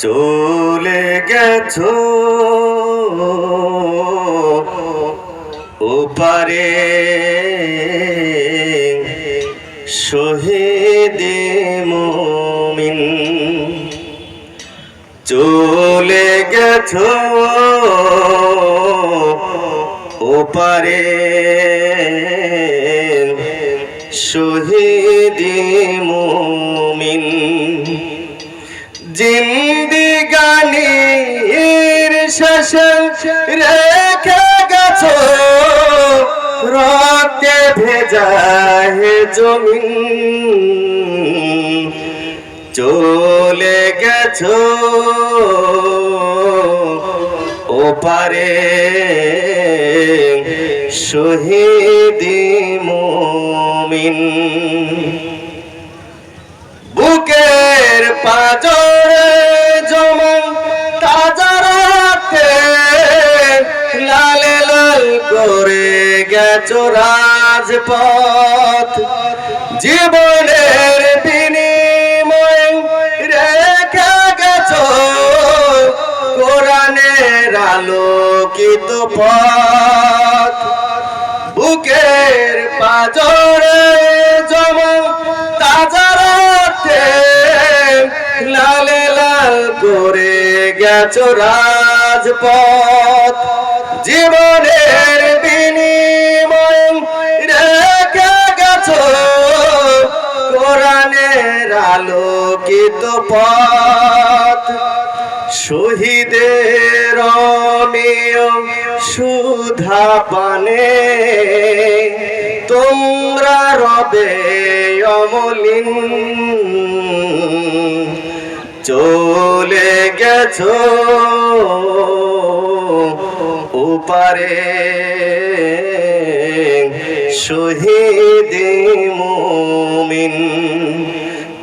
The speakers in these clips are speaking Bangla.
চলে গেছো ওপারে শহীদে মুমিন, চলে গেছো ওপারে শহীদে মুমিন। জিন্দিগানির শেষে রেখে গেছো রক্তে ভেজা হে জমিন, চলে গেছো ওপারে শহীদে মুমিন। বুকের পাঁজরে জমা তাজা রাতে লাল লাল করে গেছো রাজপথ, জীবনের বিনিময়ে রেখে গেছো কোরআনের আলোকিত পথ। বুকের পাঁজরে জমা তাজা রাতে লাল লাল করে গেছো রাজপথ, জীবনের বিনিময়ে রেখে গেছো কোরআনের আলোকিত পথ। শহীদের রমিও সুধা পানে তোমরা রবে অমলিন, চলে গেছো ওপারে শহীদে মুমিন,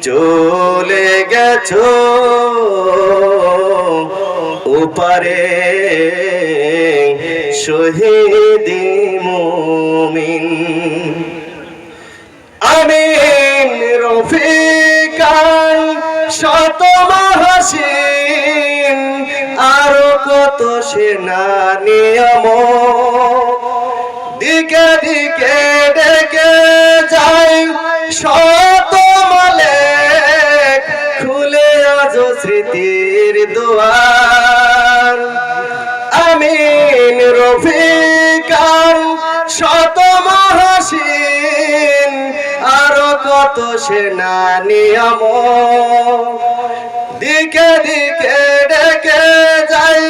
চলে গেছো ওপারে শহীদে মুমিন। আমিন রফিকান শত মহাসিন আরো কত সেনা নিয়ম দিকে দিকে ডেকে যাই শত মালেক, খুলে আজ স্মৃতির দুয়ার। আমিন রফিকান শত মহাসিন আরো কত সেনা নিয়ম দিকে দিকে ডেকে যাই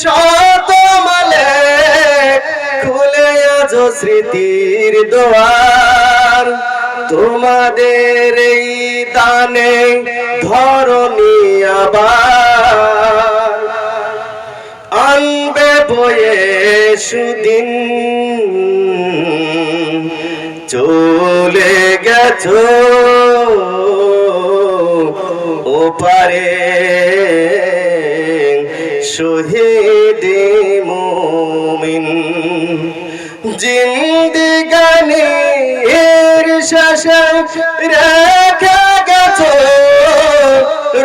শত মালেক, খুলে আজ স্মৃতির দুয়ার। তোমাদের এই দানে ধরণী আবার আনবে বয়ে সুদিন, চলে গেছো ওপারে শহীদে মুমিন। জিন্দিগানির শেষে রেখে গেছো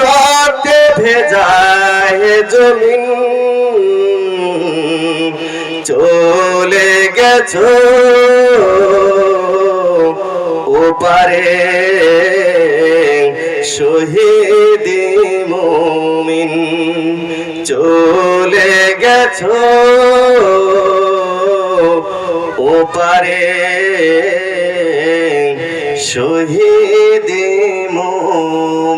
রক্তে ভেজা হে জমিন, চলে গেছো ওপারে শহীদে মুমিন, চলে গেছো ওপারে শহীদে মুমিন।